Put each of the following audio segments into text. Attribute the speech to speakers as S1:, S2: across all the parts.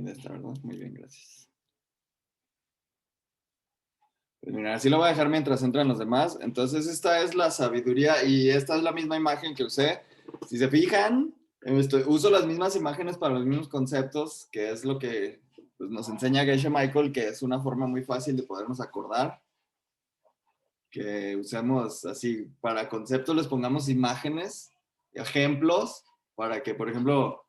S1: de esta, ¿verdad? Muy bien, gracias. Pues mira, así lo voy a dejar mientras entran los demás. Entonces esta es la sabiduría y esta es la misma imagen que usé. Si se fijan, uso las mismas imágenes para los mismos conceptos, que es lo que pues, nos enseña Geshe Michael, que es una forma muy fácil de podernos acordar. Que usemos así, para conceptos les pongamos imágenes, ejemplos, para que, por ejemplo,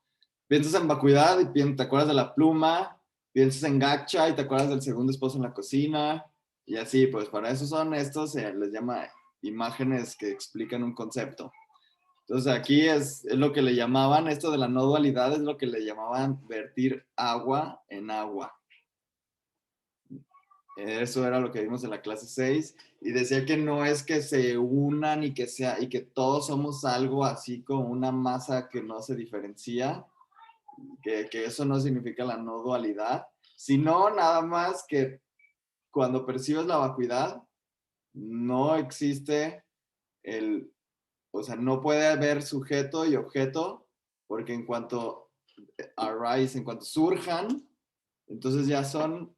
S1: piensas en vacuidad y te acuerdas de la pluma, piensas en gacha y te acuerdas del segundo esposo en la cocina, y así, pues para eso son estos, se les llama imágenes que explican un concepto. Entonces aquí es lo que le llamaban, esto de la no dualidad es lo que le llamaban vertir agua en agua. Eso era lo que vimos en la clase 6 y decía que no es que se unan y que todos somos algo así como una masa que no se diferencia, que eso no significa la no dualidad, sino nada más que cuando percibes la vacuidad no existe o sea, no puede haber sujeto y objeto porque en cuanto arise, en cuanto surjan, entonces ya son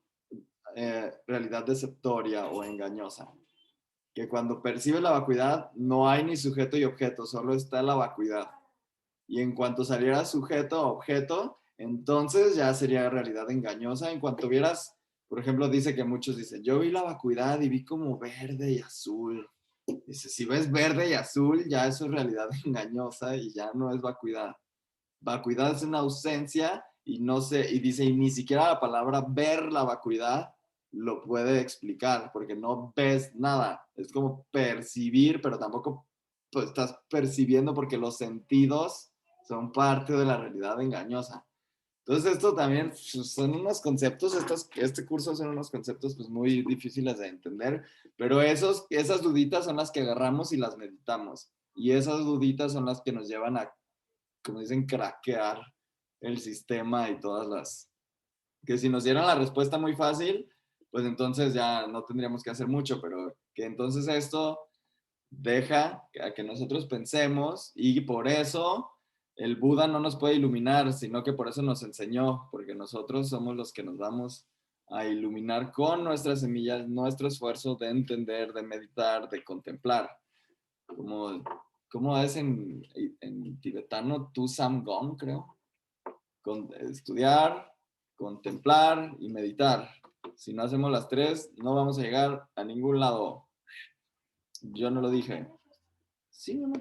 S1: realidad deceptoria o engañosa. Que cuando percibe la vacuidad no hay ni sujeto y objeto, solo está la vacuidad. Y en cuanto saliera sujeto o objeto, entonces ya sería realidad engañosa. En cuanto vieras, por ejemplo, dice que muchos dicen, yo vi la vacuidad y vi como verde y azul. Dice, si ves verde y azul, ya eso es realidad engañosa y ya no es vacuidad. Vacuidad es una ausencia y no sé, y dice, y ni siquiera la palabra ver la vacuidad lo puede explicar, porque no ves nada. Es como percibir, pero tampoco pues, estás percibiendo porque los sentidos son parte de la realidad engañosa. Entonces esto también pues, son unos conceptos, este curso son unos conceptos pues muy difíciles de entender, pero esas duditas son las que agarramos y las meditamos. Y esas duditas son las que nos llevan a, como dicen, craquear el sistema y todas las... Que si nos dieran la respuesta muy fácil, pues entonces ya no tendríamos que hacer mucho, pero que entonces esto deja a que nosotros pensemos y por eso el Buda no nos puede iluminar, sino que por eso nos enseñó, porque nosotros somos los que nos vamos a iluminar con nuestras semillas, nuestro esfuerzo de entender, de meditar, de contemplar. ¿Cómo es en tibetano? Tu Samgong, creo. Estudiar, contemplar y meditar. Si no hacemos las tres, no vamos a llegar a ningún lado. Yo no lo dije. Sí, no.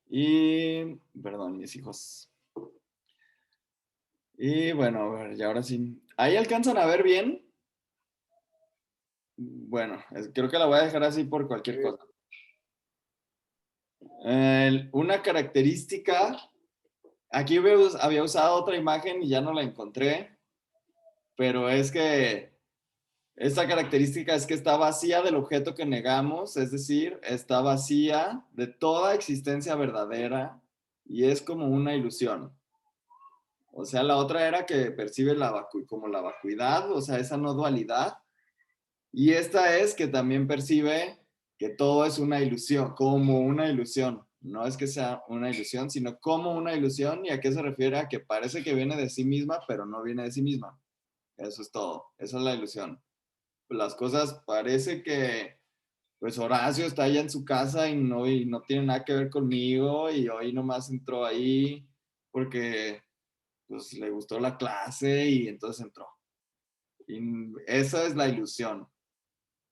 S1: Y, perdón, mis hijos. Y bueno, a ver, y ahora sí. ¿Ahí alcanzan a ver bien? Bueno, creo que la voy a dejar así por cualquier cosa. Una característica, aquí había usado otra imagen y ya no la encontré, pero es que esta característica es que está vacía del objeto que negamos, es decir, está vacía de toda existencia verdadera y es como una ilusión. O sea, la otra era que percibe como la vacuidad, o sea, esa no dualidad. Y esta es que también percibe que todo es una ilusión, como una ilusión. No es que sea una ilusión, sino como una ilusión. ¿Y a qué se refiere? A que parece que viene de sí misma, pero no viene de sí misma. Eso es todo. Esa es la ilusión. Las cosas parece que, pues Horacio está allá en su casa y no tiene nada que ver conmigo y hoy nomás entró ahí porque pues le gustó la clase y entonces entró. Y esa es la ilusión.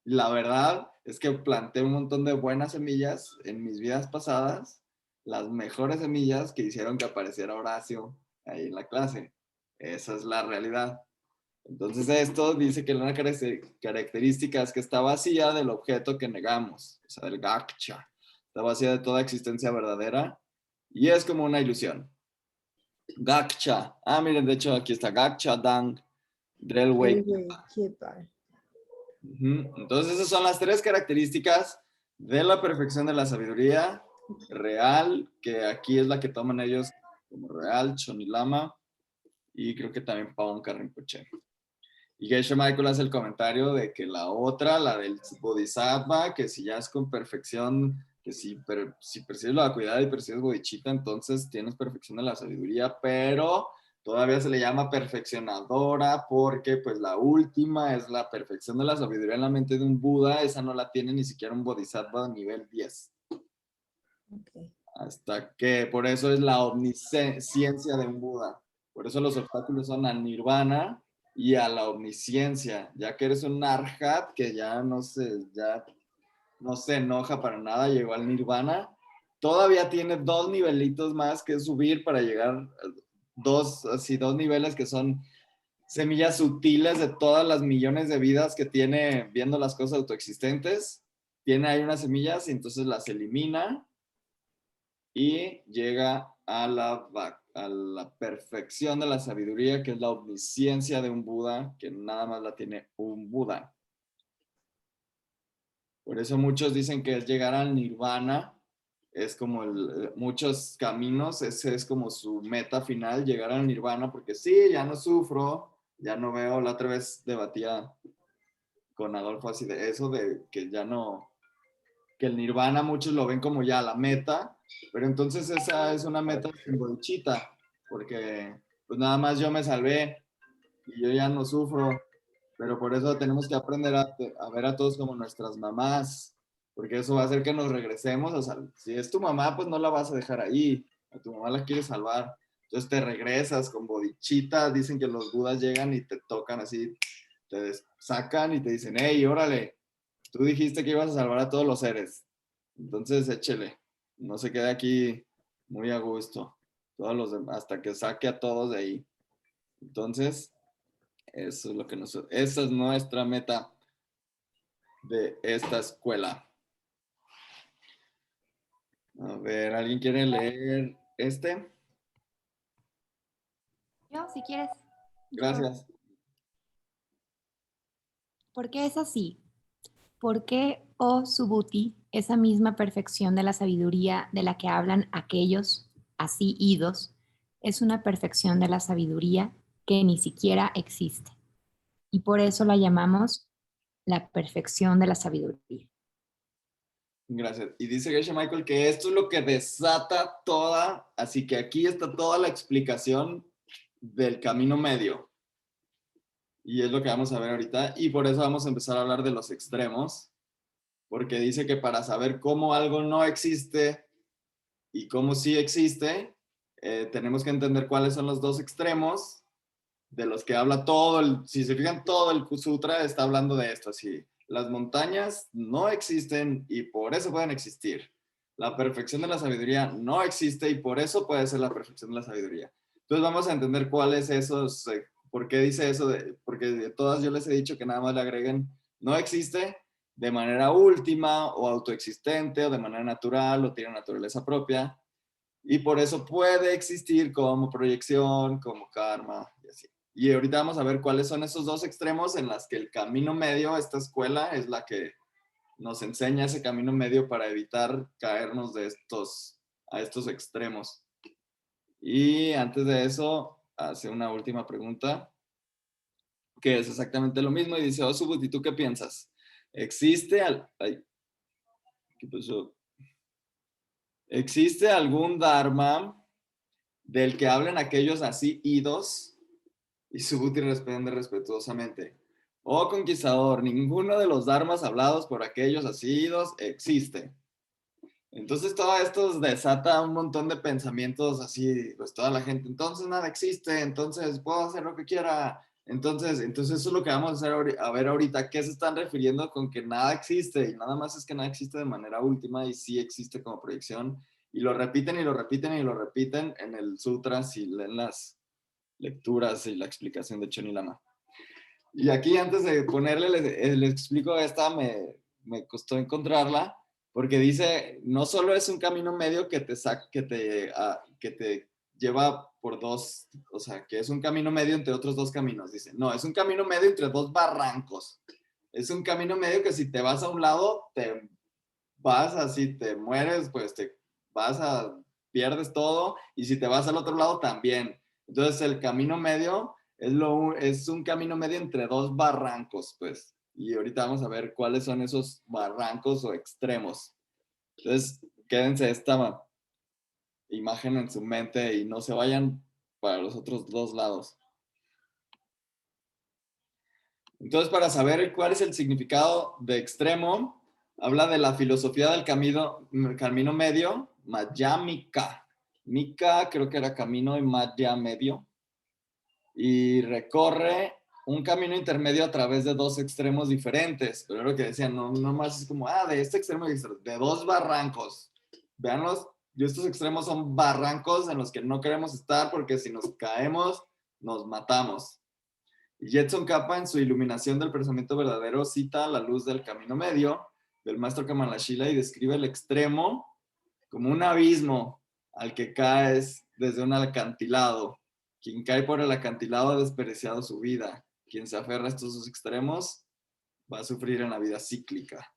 S1: La verdad es que planté un montón de buenas semillas en mis vidas pasadas, las mejores semillas que hicieron que apareciera Horacio ahí en la clase. Esa es la realidad. Entonces esto dice que una característica es que está vacía del objeto que negamos, o sea, del gaksha. Está vacía de toda existencia verdadera y es como una ilusión. Gaksha. Ah, miren, de hecho aquí está Gaksha Dang Drelway. Entonces esas son las tres características de la perfección de la sabiduría real, que aquí es la que toman ellos como real, Chonilama, y creo que también Paon Rinpoche. Y Geshe Michael hace el comentario de que la otra, la del Bodhisattva, que si ya es con perfección, que si percibes la vacuidad y percibes bodhicitta, entonces tienes perfección de la sabiduría, pero todavía se le llama perfeccionadora porque pues la última es la perfección de la sabiduría en la mente de un Buda, esa no la tiene ni siquiera un Bodhisattva nivel 10.
S2: Okay.
S1: Hasta que por eso es la omnisciencia de un Buda. Por eso los obstáculos son al nirvana y a la omnisciencia, ya que eres un arhat que ya no se enoja para nada, llegó al nirvana, todavía tiene 2 nivelitos más que subir para llegar dos niveles que son semillas sutiles de todas las millones de vidas que tiene viendo las cosas autoexistentes. Tiene ahí unas semillas y entonces las elimina y llega a la perfección de la sabiduría, que es la omnisciencia de un Buda, que nada más la tiene un Buda. Por eso muchos dicen que es llegar al nirvana, es como muchos caminos, ese es como su meta final, llegar al nirvana, porque sí, ya no sufro, ya no veo, la otra vez debatía con Adolfo así de eso, de que ya no, que el nirvana muchos lo ven como ya la meta, pero entonces esa es una meta sin bodhicitta, porque pues nada más yo me salvé y yo ya no sufro, pero por eso tenemos que aprender a ver a todos como nuestras mamás, porque eso va a hacer que nos regresemos, o sea, si es tu mamá, pues no la vas a dejar ahí, a tu mamá la quieres salvar, entonces te regresas con bodhicitta, dicen que los budas llegan y te tocan así, te sacan y te dicen, hey, órale, tú dijiste que ibas a salvar a todos los seres, entonces échele, no se quede aquí muy a gusto, todos los demás, hasta que saque a todos de ahí. Entonces, eso es lo que esa es nuestra meta de esta escuela. A ver, ¿alguien quiere leer este?
S2: Yo, si quieres.
S1: Gracias.
S2: ¿Por qué es así? ¿Por qué, oh Subhuti, esa misma perfección de la sabiduría de la que hablan aquellos así idos, es una perfección de la sabiduría que ni siquiera existe? Y por eso la llamamos la perfección de la sabiduría.
S1: Gracias. Y dice Geshe Michael que esto es lo que desata toda, así que aquí está toda la explicación del camino medio. Y es lo que vamos a ver ahorita. Y por eso vamos a empezar a hablar de los extremos, porque dice que para saber cómo algo no existe y cómo sí existe, tenemos que entender cuáles son los dos extremos de los que habla si se fijan, todo el sutra está hablando de esto, así, las montañas no existen y por eso pueden existir. La perfección de la sabiduría no existe y por eso puede ser la perfección de la sabiduría. Entonces vamos a entender cuáles esos, por qué dice eso, porque de todas yo les he dicho que nada más le agreguen no existe de manera última o autoexistente o de manera natural o tiene naturaleza propia y por eso puede existir como proyección, como karma y así. Y ahorita vamos a ver cuáles son esos dos extremos en las que el camino medio, esta escuela, es la que nos enseña ese camino medio para evitar caernos a estos extremos. Y antes de eso, hace una última pregunta, que es exactamente lo mismo, y dice, oh, Subut, ¿y tú qué piensas? ¿Qué pasó? ¿Existe algún dharma del que hablen aquellos así idos? Y Subhuti responde respetuosamente, oh conquistador, ninguno de los dharmas hablados por aquellos asidos existe. Entonces todo esto desata un montón de pensamientos así, pues toda la gente, entonces nada existe, entonces puedo hacer lo que quiera. Entonces eso es lo que vamos a hacer a ver ahorita, ¿qué se están refiriendo con que nada existe? Y nada más es que nada existe de manera última y sí existe como proyección. Y lo repiten y lo repiten y lo repiten en el sutra si leen las lecturas y la explicación de Choni Lama. Y aquí antes de ponerle, les explico esta, me costó encontrarla, porque dice, no solo es un camino medio que te lleva por dos, o sea, que es un camino medio entre otros dos caminos, dice, no, es un camino medio entre dos barrancos. Es un camino medio que si te vas a un lado, te vas así, te mueres, pues te vas a, pierdes todo, y si te vas al otro lado también. Entonces el camino medio Es un camino medio entre dos barrancos, pues. Y ahorita vamos a ver cuáles son esos barrancos o extremos. Entonces, quédense esta imagen en su mente y no se vayan para los otros dos lados. Entonces, para saber cuál es el significado de extremo, habla de la filosofía del camino medio, Madhyamika. Mika creo que era camino y Madhya medio. Y recorre un camino intermedio a través de dos extremos diferentes. Pero lo que decían, no más es como, de este extremo y de dos barrancos. Veanlos, estos extremos son barrancos en los que no queremos estar porque si nos caemos, nos matamos. Y Jetson Kappa, en su iluminación del pensamiento verdadero, cita la luz del camino medio del maestro Kamalashila y describe el extremo como un abismo al que caes desde un acantilado. Quien cae por el acantilado ha desperdiciado su vida. Quien se aferra a estos dos extremos va a sufrir en la vida cíclica.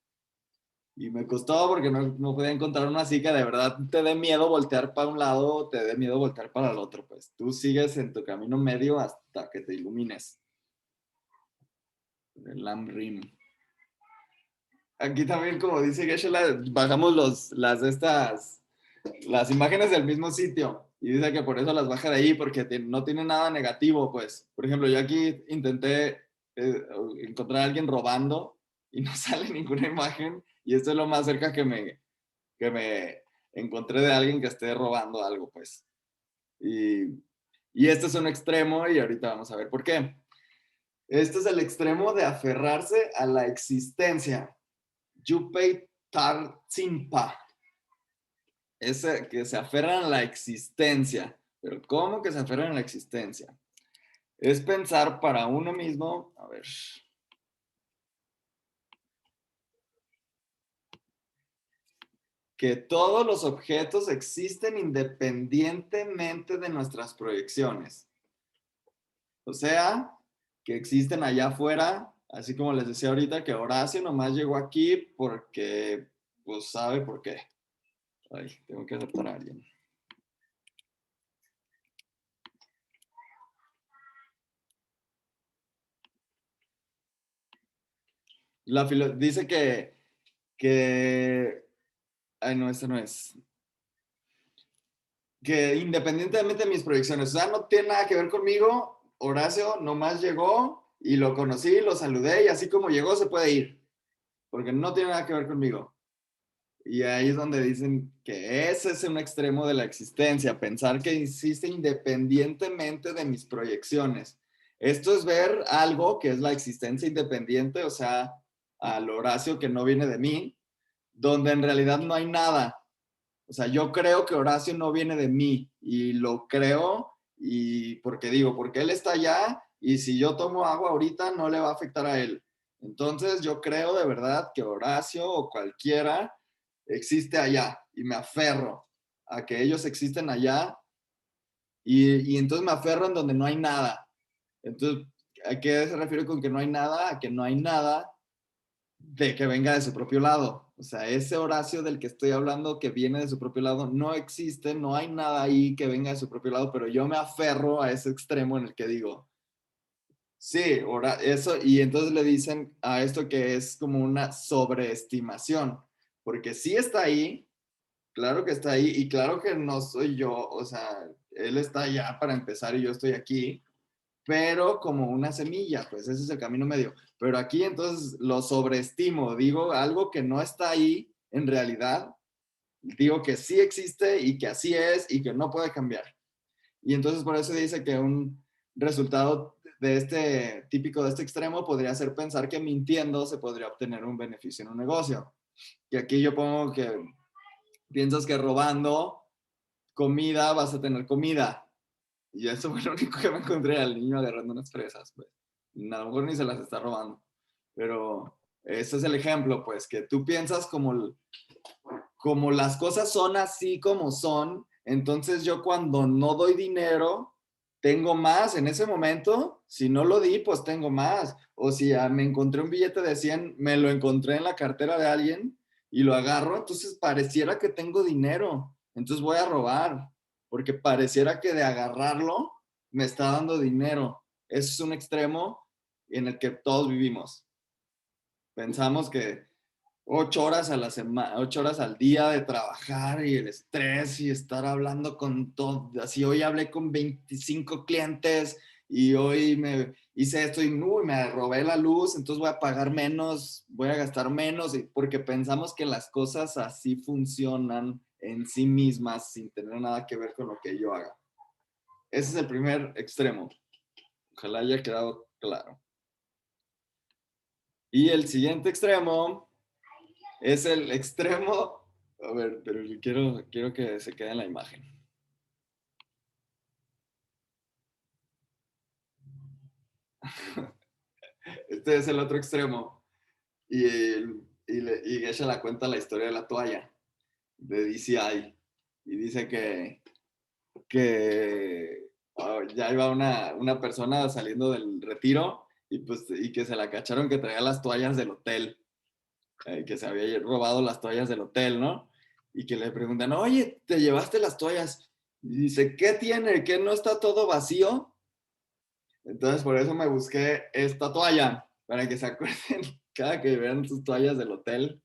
S1: Y me costó porque no podía encontrar una así que de verdad te dé miedo voltear para un lado o te dé miedo voltear para el otro. Pues tú sigues en tu camino medio hasta que te ilumines. El Lam Rim. Aquí también, como dice Geshe-la, bajamos las imágenes del mismo sitio. Y dice que por eso las baja de ahí, porque no tiene nada negativo, pues. Por ejemplo, yo aquí intenté encontrar a alguien robando y no sale ninguna imagen. Y esto es lo más cerca que me encontré de alguien que esté robando algo, pues. Y este es un extremo y ahorita vamos a ver por qué. Este es el extremo de aferrarse a la existencia. Yupei Tar Tsimpa. Ese que se aferran a la existencia. Pero ¿cómo que se aferran a la existencia? Es pensar para uno mismo, a ver, que todos los objetos existen independientemente de nuestras proyecciones. O sea, que existen allá afuera, así como les decía ahorita, que Horacio nomás llegó aquí porque, pues, sabe por qué. Ay, tengo que aceptar a alguien. Dice ay, no, ese no es. Que independientemente de mis proyecciones, o sea, no tiene nada que ver conmigo, Horacio nomás llegó y lo conocí, lo saludé y así como llegó se puede ir, porque no tiene nada que ver conmigo. Y ahí es donde dicen que ese es un extremo de la existencia, pensar que existe independientemente de mis proyecciones. Esto es ver algo que es la existencia independiente, o sea, al Horacio que no viene de mí, donde en realidad no hay nada. O sea, yo creo que Horacio no viene de mí y lo creo y porque él está allá y si yo tomo agua ahorita no le va a afectar a él. Entonces yo creo de verdad que Horacio o cualquiera existe allá y me aferro a que ellos existen allá y entonces me aferro en donde no hay nada. Entonces, ¿a qué se refiere con que no hay nada? A que no hay nada de que venga de su propio lado. O sea, ese Horacio del que estoy hablando que viene de su propio lado no existe, no hay nada ahí que venga de su propio lado, pero yo me aferro a ese extremo en el que digo, sí, eso, y entonces le dicen a esto que es como una sobreestimación, porque sí está ahí, claro que está ahí, y claro que no soy yo, o sea, él está allá para empezar y yo estoy aquí, pero como una semilla, pues ese es el camino medio. Pero aquí entonces lo sobreestimo, digo algo que no está ahí en realidad, digo que sí existe y que así es y que no puede cambiar. Y entonces por eso dice que un resultado de típico de este extremo podría ser pensar que mintiendo se podría obtener un beneficio en un negocio. Y aquí yo pongo que piensas que robando comida vas a tener comida. Y eso fue lo único que me encontré al niño agarrando unas fresas, pues. A lo mejor ni se las está robando. Pero ese es el ejemplo, pues, que tú piensas como las cosas son así como son, entonces yo cuando no doy dinero, tengo más en ese momento. Si no lo di, pues tengo más. O si me encontré un billete de 100, me lo encontré en la cartera de alguien y lo agarro, entonces pareciera que tengo dinero. Entonces voy a robar, porque pareciera que de agarrarlo me está dando dinero. Ese es un extremo en el que todos vivimos. Pensamos que 8 horas a la semana, 8 horas al día de trabajar y el estrés y estar hablando con todo. Así hoy hablé con 25 clientes y hoy me hice esto y me robé la luz, entonces voy a pagar menos, voy a gastar menos, porque pensamos que las cosas así funcionan en sí mismas sin tener nada que ver con lo que yo haga. Ese es el primer extremo. Ojalá haya quedado claro. Y el siguiente extremo es el extremo. A ver, pero quiero que se quede en la imagen. Este es el otro extremo. Y Geshe la cuenta la historia de la toalla de DCI. Y dice que ya iba una persona saliendo del retiro y que se la cacharon que traía las toallas del hotel. Que se había robado las toallas del hotel, ¿no? Y que le preguntan, oye, ¿te llevaste las toallas? Y dice, ¿qué tiene? ¿Que no está todo vacío? Entonces por eso me busqué esta toalla, para que se acuerden cada que vean sus toallas del hotel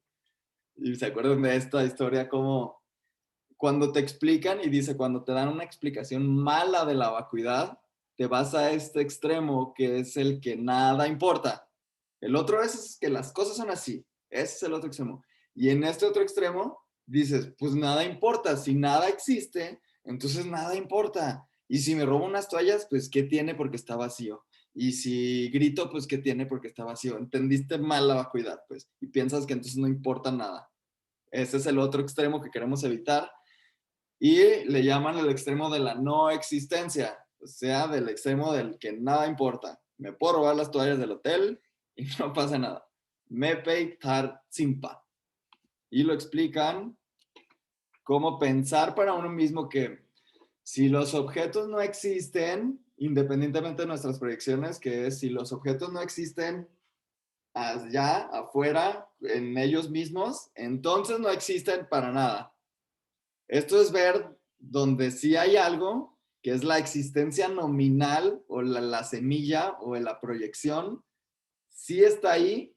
S1: y se acuerden de esta historia, como cuando te explican y dice, cuando te dan una explicación mala de la vacuidad, te vas a este extremo que es el que nada importa. El otro es que las cosas son así. Ese es el otro extremo. Y en este otro extremo dices, pues nada importa. Si nada existe, entonces nada importa. Y si me robo unas toallas, pues ¿qué tiene? Porque está vacío. Y si grito, pues ¿qué tiene? Porque está vacío. Entendiste mal la vacuidad, pues. Y piensas que entonces no importa nada. Ese es el otro extremo que queremos evitar y le llaman el extremo de la no existencia, o sea, del extremo del que nada importa. Me puedo robar las toallas del hotel y no pasa nada. Mepei tar simpa. Y lo explican como pensar para uno mismo que si los objetos no existen, independientemente de nuestras proyecciones, que es si los objetos no existen allá, afuera, en ellos mismos, entonces no existen para nada. Esto es ver donde sí hay algo, que es la existencia nominal o la semilla o la proyección, sí está ahí,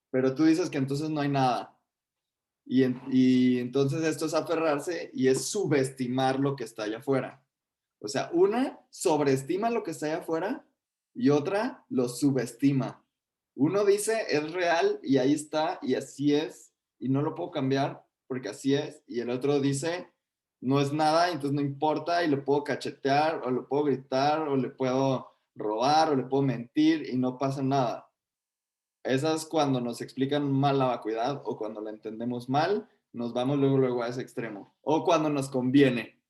S1: pero tú dices que entonces no hay nada. Y entonces esto es aferrarse y es subestimar lo que está allá afuera. O sea, una sobreestima lo que está allá afuera y otra lo subestima. Uno dice es real y ahí está y así es y no lo puedo cambiar porque así es. Y el otro dice no es nada, entonces no importa y le puedo cachetear o le puedo gritar o le puedo robar o le puedo mentir y no pasa nada. Esa es cuando nos explican mal la vacuidad o cuando la entendemos mal, nos vamos luego a ese extremo. O cuando nos conviene.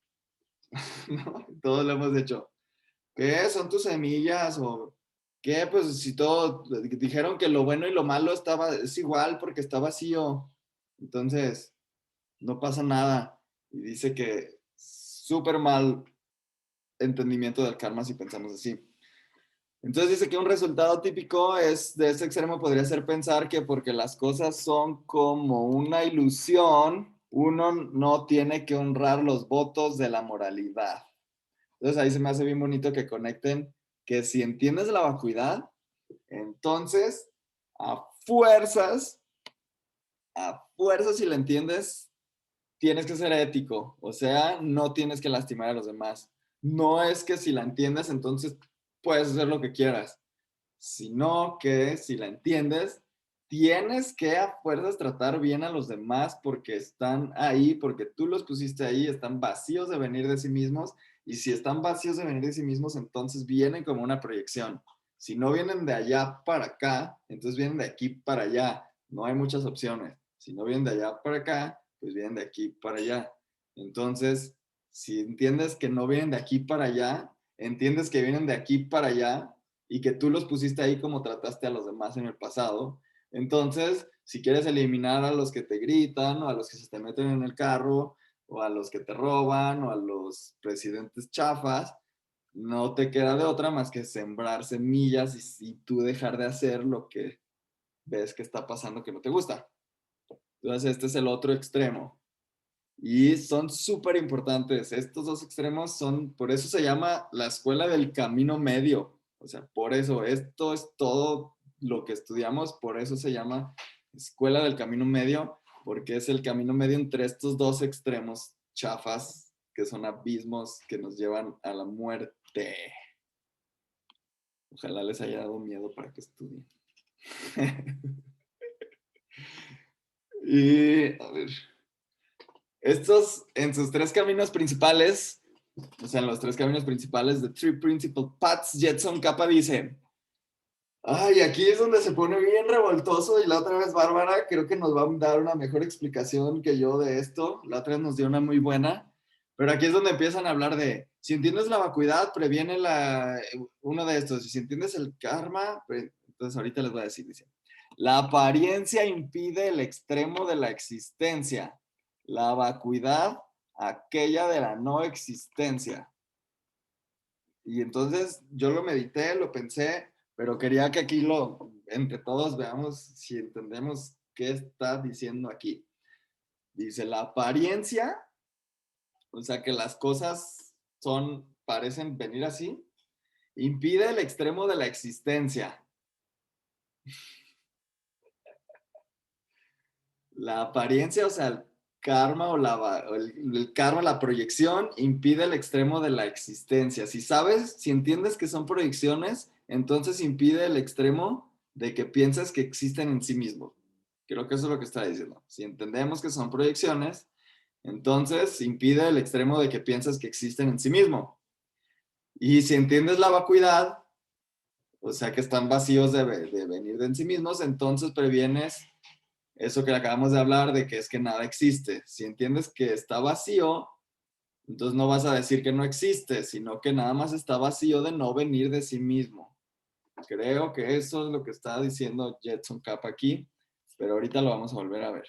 S1: ¿No? Todos lo hemos hecho. ¿Qué son tus semillas? ¿O qué? Pues si todo, dijeron que lo bueno y lo malo es igual porque está vacío. Entonces, no pasa nada. Y dice que súper mal entendimiento del karma si pensamos así. Entonces dice que un resultado típico es de ese extremo podría ser pensar que porque las cosas son como una ilusión, uno no tiene que honrar los votos de la moralidad. Entonces ahí se me hace bien bonito que conecten que si entiendes la vacuidad, entonces fuerzas, a fuerzas si la entiendes, tienes que ser ético. O sea, no tienes que lastimar a los demás. No es que si la entiendes, entonces puedes hacer lo que quieras, sino que si la entiendes, tienes que a fuerzas tratar bien a los demás porque están ahí, porque tú los pusiste ahí, están vacíos de venir de sí mismos, y si están vacíos de venir de sí mismos, entonces vienen como una proyección. Si no vienen de allá para acá, entonces vienen de aquí para allá. No hay muchas opciones. Si no vienen de allá para acá, pues vienen de aquí para allá. Entonces, si entiendes que no vienen de aquí para allá, entiendes que vienen de aquí para allá, y que tú los pusiste ahí como trataste a los demás en el pasado. Entonces, si quieres eliminar a los que te gritan o a los que se te meten en el carro o a los que te roban o a los presidentes chafas, no te queda de otra más que sembrar semillas y tú dejar de hacer lo que ves que está pasando que no te gusta. Entonces, este es el otro extremo. Y son súper importantes. Estos dos extremos son, por eso se llama la escuela del camino medio. O sea, por eso, esto es todo lo que estudiamos, por eso se llama Escuela del Camino Medio, porque es el camino medio entre estos dos extremos chafas, que son abismos que nos llevan a la muerte. Ojalá les haya dado miedo para que estudien. Y, a ver, estos en sus tres caminos principales, o sea, en los tres caminos principales de Three Principal Paths, Jetson Capa dice, ay, aquí es donde se pone bien revoltoso y la otra vez Bárbara creo que nos va a dar una mejor explicación que yo de esto. La otra vez nos dio una muy buena, pero aquí es donde empiezan a hablar de, si entiendes la vacuidad, previene uno de estos, y si entiendes el karma, entonces ahorita les voy a decir, dice, la apariencia impide el extremo de la existencia, la vacuidad aquella de la no existencia. Y entonces yo lo medité, lo pensé, pero quería que aquí entre todos veamos si entendemos qué está diciendo aquí. Dice, la apariencia, o sea que las cosas parecen venir así, impide el extremo de la existencia. La apariencia, o sea, el karma o el karma, la proyección, impide el extremo de la existencia. Si sabes, si entiendes que son proyecciones, entonces impide el extremo de que piensas que existen en sí mismos. Creo que eso es lo que está diciendo. Si entendemos que son proyecciones, entonces impide el extremo de que piensas que existen en sí mismo. Y si entiendes la vacuidad, o sea que están vacíos de venir de en sí mismos, entonces previenes eso que acabamos de hablar de que es que nada existe. Si entiendes que está vacío, entonces no vas a decir que no existe, sino que nada más está vacío de no venir de sí mismo. Creo que eso es lo que está diciendo Jetson Capa aquí, pero ahorita lo vamos a volver a ver.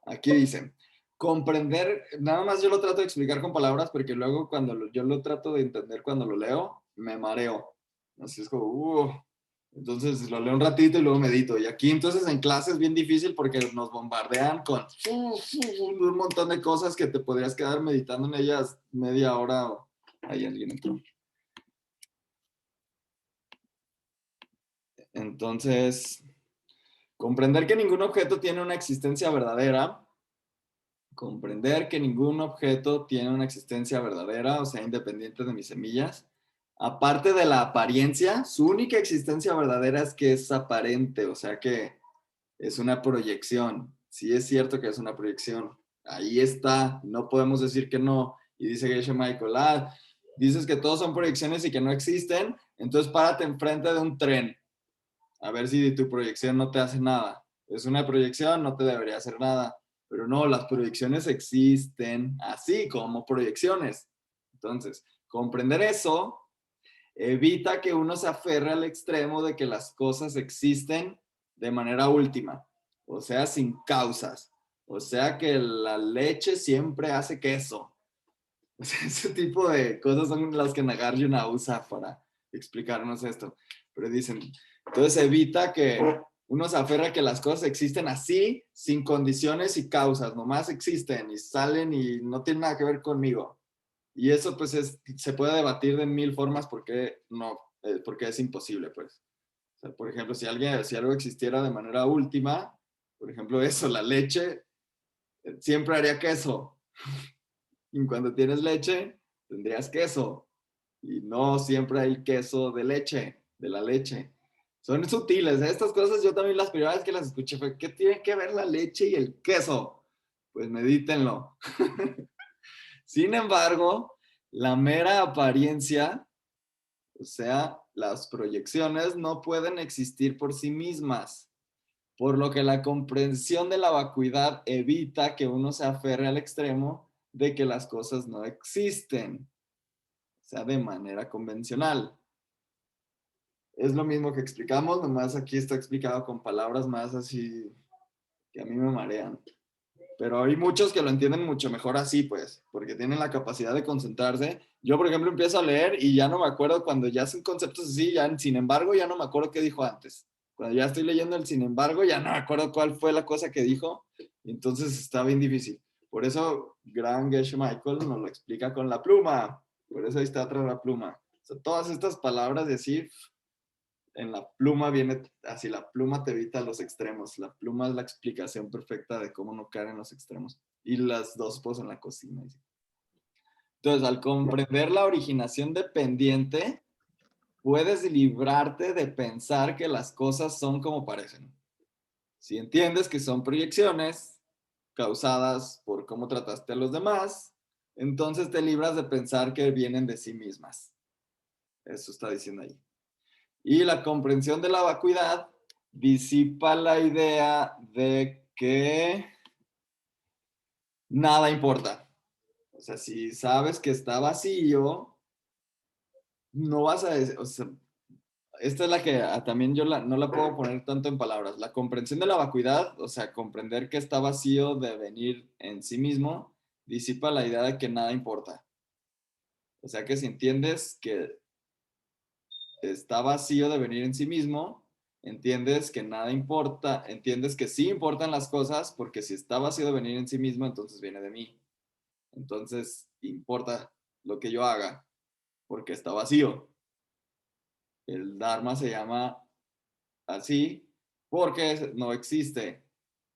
S1: Aquí dice, comprender, nada más yo lo trato de explicar con palabras porque luego cuando yo lo trato de entender cuando lo leo, me mareo. Así es como, entonces lo leo un ratito y luego medito. Y aquí entonces en clase es bien difícil porque nos bombardean con un montón de cosas que te podrías quedar meditando en ellas media hora. Ahí alguien entró. Entonces, comprender que ningún objeto tiene una existencia verdadera. Comprender que ningún objeto tiene una existencia verdadera, o sea, independiente de mis semillas. Aparte de la apariencia, su única existencia verdadera es que es aparente, o sea que es una proyección. Sí es cierto que es una proyección. Ahí está, no podemos decir que no. Y dice Geshe Michael, dices que todos son proyecciones y que no existen, entonces párate enfrente de un tren. A ver si tu proyección no te hace nada. Es una proyección, no te debería hacer nada. Pero no, las proyecciones existen así como proyecciones. Entonces, comprender eso evita que uno se aferre al extremo de que las cosas existen de manera última, o sea, sin causas. O sea, que la leche siempre hace queso. O sea, ese tipo de cosas son las que Nagarjuna usa para explicarnos esto. Pero dicen, entonces evita que uno se aferre a que las cosas existen así, sin condiciones y causas, nomás existen y salen y no tienen nada que ver conmigo. Y eso pues se puede debatir de mil formas porque no, porque es imposible pues. O sea, por ejemplo, si algo existiera de manera última, por ejemplo eso, la leche, siempre haría queso. Y cuando tienes leche, tendrías queso. Y no siempre hay queso de leche, de la leche. Son sutiles. Estas cosas yo también las primeras vez que las escuché fue, ¿qué tiene que ver la leche y el queso? Pues medítenlo. Sin embargo, la mera apariencia, o sea, las proyecciones no pueden existir por sí mismas, por lo que la comprensión de la vacuidad evita que uno se aferre al extremo de que las cosas no existen, o sea, de manera convencional. Es lo mismo que explicamos, nomás aquí está explicado con palabras más así que a mí me marean. Pero hay muchos que lo entienden mucho mejor así, pues, porque tienen la capacidad de concentrarse. Yo, por ejemplo, empiezo a leer y ya no me acuerdo cuando ya son conceptos así, ya sin embargo, ya no me acuerdo qué dijo antes. Cuando ya estoy leyendo el sin embargo, ya no me acuerdo cuál fue la cosa que dijo. Entonces está bien difícil. Por eso, Gran Geshe Michael nos lo explica con la pluma. Por eso ahí está atrás la pluma. sea, todas estas palabras de decir, en la pluma viene así, la pluma te evita los extremos. La pluma es la explicación perfecta de cómo no caer en los extremos. Y las dos pues en la cocina. Entonces, al comprender la originación dependiente, puedes librarte de pensar que las cosas son como parecen. Si entiendes que son proyecciones causadas por cómo trataste a los demás, entonces te libras de pensar que vienen de sí mismas. Eso está diciendo ahí. Y la comprensión de la vacuidad disipa la idea de que nada importa. O sea, si sabes que está vacío, no vas a decir, o sea, esta es la que también yo no la puedo poner tanto en palabras. La comprensión de la vacuidad, o sea, comprender que está vacío de venir en sí mismo, disipa la idea de que nada importa. O sea que si entiendes que está vacío de venir en sí mismo, entiendes que nada importa, entiendes que sí importan las cosas, porque si está vacío de venir en sí mismo, entonces viene de mí. Entonces importa lo que yo haga, porque está vacío. El Dharma se llama así porque no existe.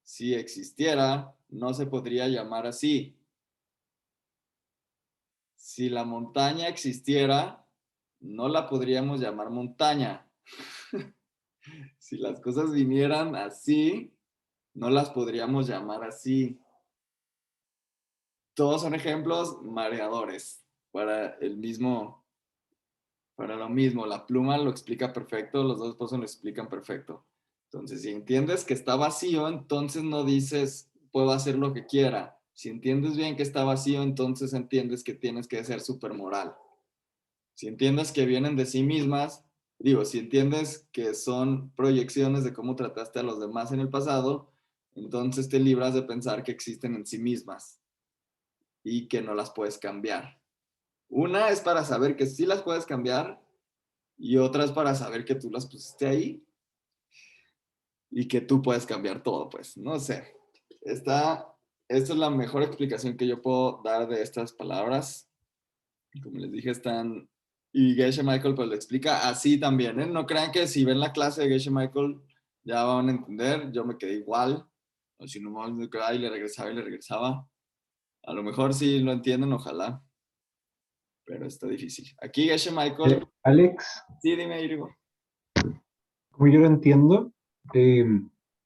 S1: Si existiera, no se podría llamar así. Si la montaña existiera, no la podríamos llamar montaña. Si las cosas vinieran así, no las podríamos llamar así. Todos son ejemplos mareadores para el mismo, para lo mismo. La pluma lo explica perfecto, los dos esposos lo explican perfecto. Entonces, si entiendes que está vacío, entonces no dices, puedo hacer lo que quiera. Si entiendes bien que está vacío, entonces entiendes que tienes que ser súper moral. Si entiendes que vienen de sí mismas, digo, si entiendes que son proyecciones de cómo trataste a los demás en el pasado, entonces te libras de pensar que existen en sí mismas y que no las puedes cambiar. Una es para saber que sí las puedes cambiar y otra es para saber que tú las pusiste ahí y que tú puedes cambiar todo, pues, no sé. Esta es la mejor explicación que yo puedo dar de estas palabras. Como les dije, están... Y Geshe Michael pues lo explica así también, ¿eh? No crean que si ven la clase de Geshe Michael ya van a entender. Yo me quedé igual. O si no me quedaba y le regresaba y le regresaba. A lo mejor sí lo entienden, ojalá. Pero está difícil. Aquí Geshe Michael...
S3: Alex,
S1: Sí, dime, Irigo.
S3: como yo lo entiendo, eh,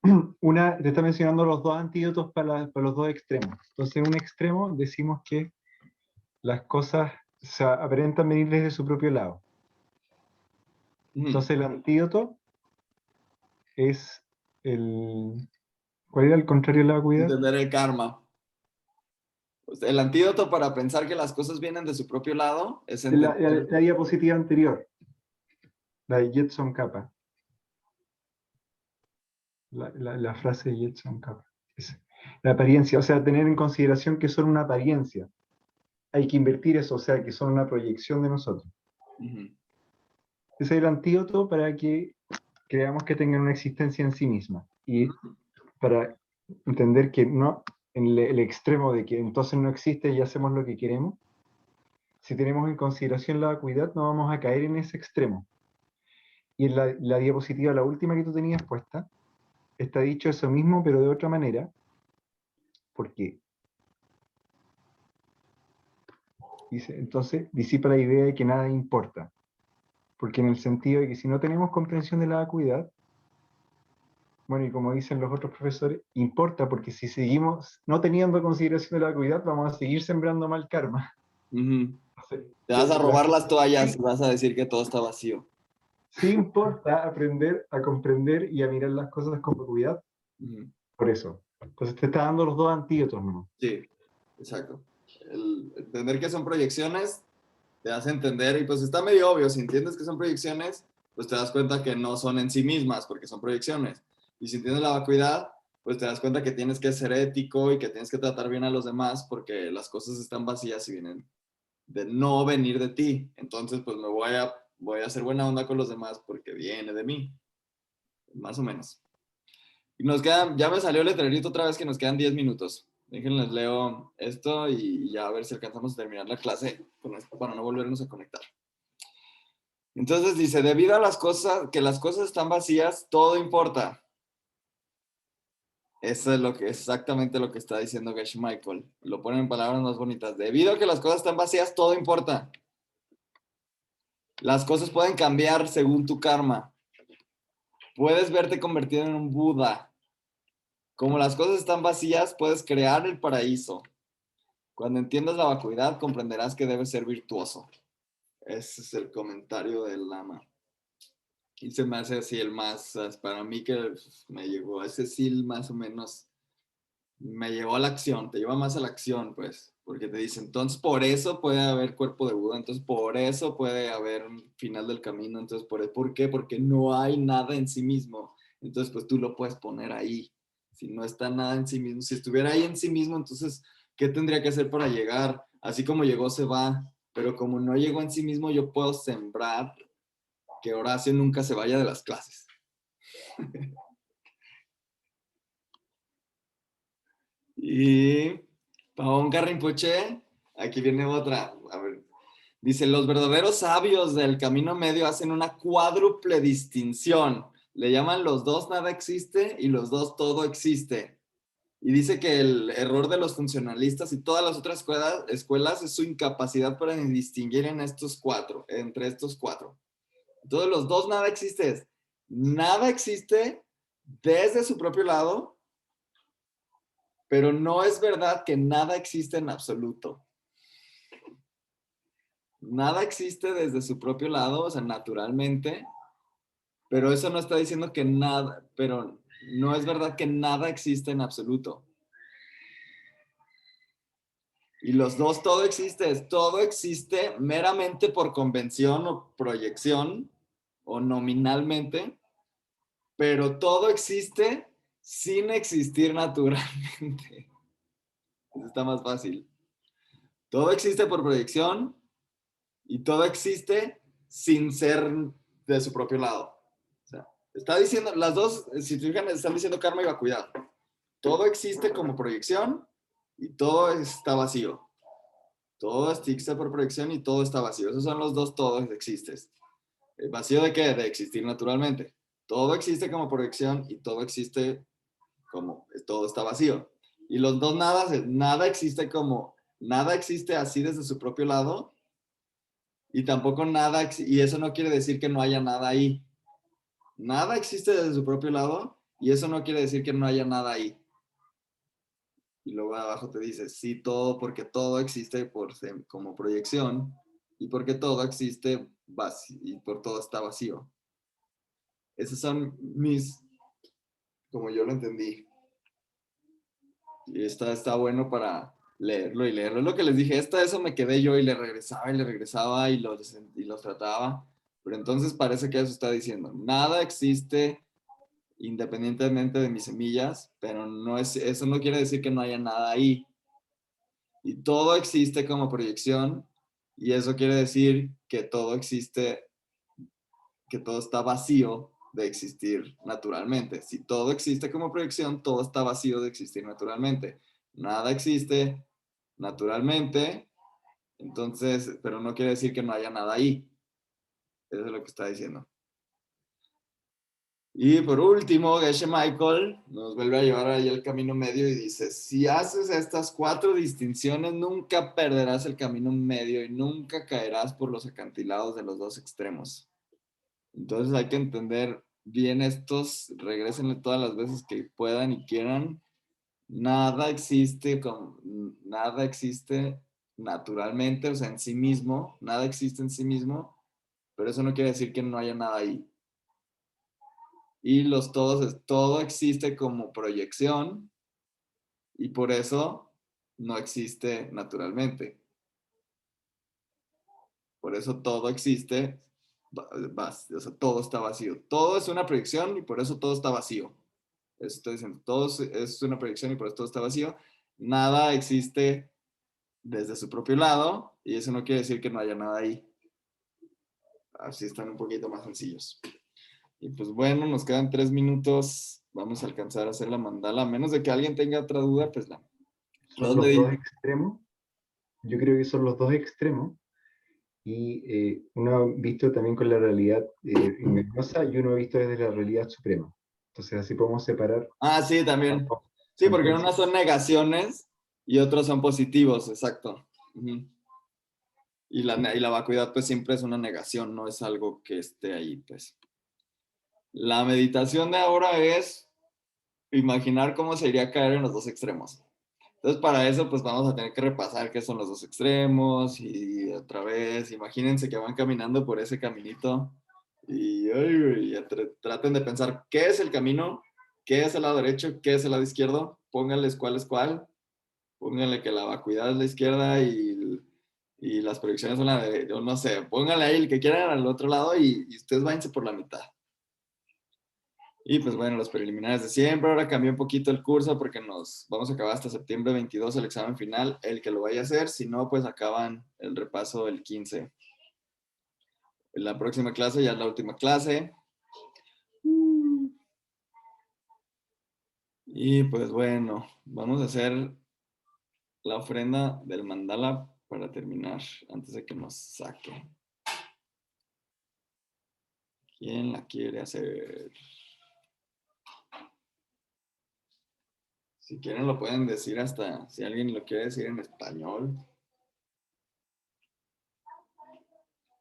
S3: te está mencionando los dos antídotos para los dos extremos. Entonces, en un extremo decimos que las cosas se aparentan venir desde su propio lado. Entonces, el antídoto es el... ¿Cuál era el contrario de la vacuidad?
S1: Entender el karma. Pues, el antídoto para pensar que las cosas vienen de su propio lado es entender...
S3: La diapositiva anterior, la de Jetson Kappa. La frase de Jetson Kappa. La apariencia, o sea, tener en consideración que son una apariencia. Hay que invertir eso, o sea, que son una proyección de nosotros. Ese es el antídoto para que creamos que tengan una existencia en sí misma. Y para entender que no, en el extremo de que entonces no existe y hacemos lo que queremos, si tenemos en consideración la vacuidad, no vamos a caer en ese extremo. Y en la diapositiva, la última que tú tenías puesta, está dicho eso mismo, pero de otra manera, porque dice, entonces disipa la idea de que nada importa, porque en el sentido de que si no tenemos comprensión de la vacuidad, bueno, y como dicen los otros profesores, importa, porque si seguimos no teniendo consideración de la vacuidad, vamos a seguir sembrando mal karma.
S1: Te vas a robar las toallas y vas a decir que todo está vacío.
S3: Sí importa aprender a comprender y a mirar las cosas con vacuidad. Por eso. Entonces te está dando los dos antídotos, ¿no?
S1: Sí, exacto. El entender que son proyecciones te hace entender, y pues está medio obvio, si entiendes que son proyecciones, pues te das cuenta que no son en sí mismas, porque son proyecciones. Y si entiendes la vacuidad, pues te das cuenta que tienes que ser ético y que tienes que tratar bien a los demás, porque las cosas están vacías y vienen de no venir de ti. Entonces, pues me voy a hacer buena onda con los demás porque viene de mí. Más o menos. Y nos quedan, ya me salió el letrerito otra vez que nos quedan 10 minutos. Déjenles leo esto y ya a ver si alcanzamos a terminar la clase con esto para no volvernos a conectar. Entonces dice, debido a que las cosas están vacías, todo importa. Eso es exactamente lo que está diciendo Geshe Michael. Lo ponen en palabras más bonitas. Debido a que las cosas están vacías, todo importa. Las cosas pueden cambiar según tu karma. Puedes verte convertido en un Buda. Como las cosas están vacías, puedes crear el paraíso. Cuando entiendas la vacuidad, comprenderás que debes ser virtuoso. Ese es el comentario del Lama. Y se me hace así el más, para mí que me llegó, ese sí más o menos, me llevó a la acción, te lleva más a la acción, pues, porque te dice, entonces por eso puede haber cuerpo de Buda, entonces por eso puede haber un final del camino, entonces ¿por qué? Porque no hay nada en sí mismo, entonces pues tú lo puedes poner ahí, si no está nada en sí mismo, si estuviera ahí en sí mismo, entonces, ¿qué tendría que hacer para llegar? Así como llegó, se va, pero como no llegó en sí mismo, yo puedo sembrar que Horacio nunca se vaya de las clases. Y Paón Rinpoche, aquí viene otra. A ver, dice, los verdaderos sabios del camino medio hacen una cuádruple distinción. Le llaman los dos nada existe y los dos todo existe. Y dice que el error de los funcionalistas y todas las otras escuelas es su incapacidad para distinguir entre estos cuatro. Entonces los dos nada existe. Nada existe desde su propio lado, pero no es verdad que nada existe en absoluto. Nada existe desde su propio lado, o sea, naturalmente, pero eso no está diciendo que nada, pero no es verdad que nada existe en absoluto. Y los dos, todo existe meramente por convención o proyección o nominalmente, pero todo existe sin existir naturalmente. Eso está más fácil. Todo existe por proyección y todo existe sin ser de su propio lado. O sea, está diciendo, las dos, si te fijan, están diciendo karma y vacuidad. Todo existe como proyección y todo está vacío. Todo existe por proyección y todo está vacío. Esos son los dos todos existes. ¿El vacío de qué? De existir naturalmente. Todo existe como proyección y todo existe como todo está vacío. Y los dos nada existe como, nada existe así desde su propio lado y tampoco nada, y eso no quiere decir que no haya nada ahí. Nada existe desde su propio lado y eso no quiere decir que no haya nada ahí. Y luego abajo te dice, sí, todo, porque todo existe como proyección y porque todo existe vacío, y por todo está vacío. Esos son como yo lo entendí. Y está bueno para leerlo y leerlo. Es lo que les dije, eso me quedé yo y le regresaba y los trataba. Pero entonces parece que eso está diciendo, nada existe independientemente de mis semillas, pero eso no quiere decir que no haya nada ahí. Y todo existe como proyección y eso quiere decir que todo existe, que todo está vacío de existir naturalmente. Si todo existe como proyección, todo está vacío de existir naturalmente. Nada existe naturalmente, entonces, pero no quiere decir que no haya nada ahí. Eso es lo que está diciendo. Y por último, Geshe Michael nos vuelve a llevar ahí el camino medio y dice, si haces estas 4 distinciones, nunca perderás el camino medio y nunca caerás por los acantilados de los dos extremos. Entonces hay que entender bien estos, regrésenle todas las veces que puedan y quieran. Nada existe naturalmente, o sea, en sí mismo, nada existe en sí mismo, pero eso no quiere decir que no haya nada ahí. Y todo existe como proyección y por eso no existe naturalmente. Por eso todo existe, o sea, todo está vacío. Todo es una proyección y por eso todo está vacío. Eso estoy diciendo, todo es una proyección y por eso todo está vacío. Nada existe desde su propio lado y eso no quiere decir que no haya nada ahí. Así están un poquito más sencillos. Y pues bueno, nos quedan 3 minutos. Vamos a alcanzar a hacer la mandala. A menos de que alguien tenga otra duda, pues
S3: Son los dos extremos. Yo creo que son los dos extremos. y uno visto también con la realidad inversa y uno visto desde la realidad suprema. Entonces así podemos separar.
S1: Ah, sí, también. Sí, porque unas son negaciones y otros son positivos, exacto. Ujú. Y la vacuidad pues siempre es una negación, no es algo que esté ahí, pues. La meditación de ahora es imaginar cómo sería caer en los dos extremos. Entonces, para eso, pues vamos a tener que repasar qué son los dos extremos y otra vez, imagínense que van caminando por ese caminito y, traten de pensar qué es el camino, qué es el lado derecho, qué es el lado izquierdo, pónganles cuál es cuál, pónganle que la vacuidad es la izquierda y las proyecciones son la derecha, yo no sé, pónganle ahí el que quieran al otro lado y ustedes váyanse por la mitad. Y pues bueno, los preliminares de siempre. Ahora cambió un poquito el curso porque nos vamos a acabar hasta septiembre 22 el examen final, el que lo vaya a hacer. Si no, pues acaban el repaso el 15. La próxima clase ya es la última clase. Y pues bueno, vamos a hacer la ofrenda del mandala para terminar antes de que nos saque. ¿Quién la quiere hacer? Si quieren lo pueden decir hasta, si alguien lo quiere decir en español.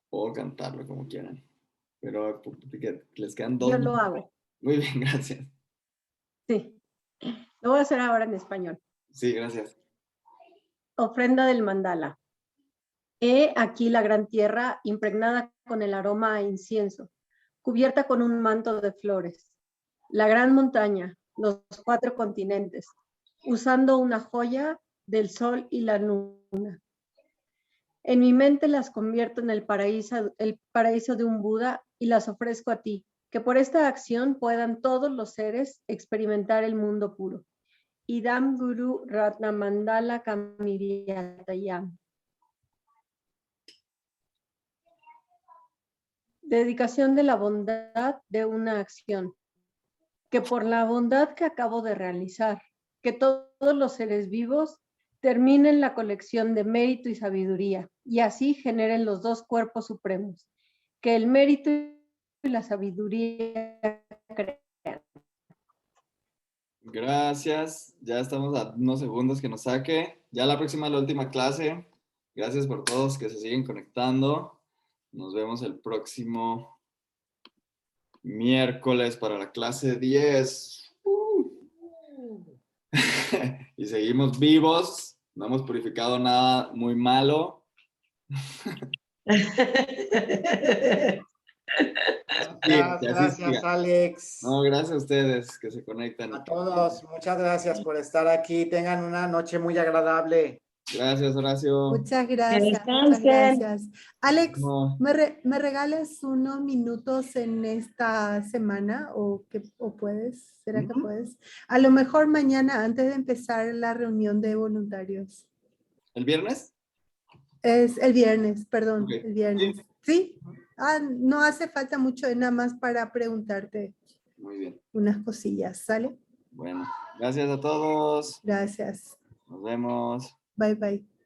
S1: O cantarlo como quieran. Pero les quedan 2
S4: Yo lo
S1: minutos.
S4: hago.
S1: Muy bien, gracias.
S4: Sí. Lo voy a hacer ahora en español.
S1: Sí, gracias.
S4: Ofrenda del mandala. He aquí la gran tierra impregnada con el aroma a incienso, cubierta con un manto de flores. La gran montaña, los 4 continentes, usando una joya del sol y la luna. En mi mente las convierto en el paraíso de un Buda y las ofrezco a ti, que por esta acción puedan todos los seres experimentar el mundo puro. Idam Guru Ratnamandala Kamiryatayam. Dedicación de la bondad de una acción. Que por la bondad que acabo de realizar, que todos los seres vivos terminen la colección de mérito y sabiduría, y así generen los 2 cuerpos supremos. Que el mérito y la sabiduría crean.
S1: Gracias. Ya estamos a unos segundos que nos saque. Ya la próxima, la última clase. Gracias por todos que se siguen conectando. Nos vemos el próximo miércoles para la clase 10. Y seguimos vivos. No hemos purificado nada muy malo.
S5: Gracias, Alex.
S1: No, gracias a ustedes que se conectan.
S5: A todos, muchas gracias por estar aquí. Tengan una noche muy agradable.
S1: Gracias, Horacio.
S6: Muchas gracias.
S4: descansen.
S6: Muchas gracias. Alex,
S1: No.
S6: ¿me regalas unos minutos en esta semana o puedes? ¿Será que puedes? A lo mejor mañana antes de empezar la reunión de voluntarios.
S1: ¿El viernes?
S6: Es el viernes, perdón,
S1: Ok.
S6: el viernes. ¿Sí? Ah, no hace falta mucho, nada más para preguntarte
S1: Muy bien.
S6: unas cosillas, ¿sale?
S1: Bueno, gracias a todos.
S6: Gracias.
S1: Nos vemos.
S6: Bye, bye.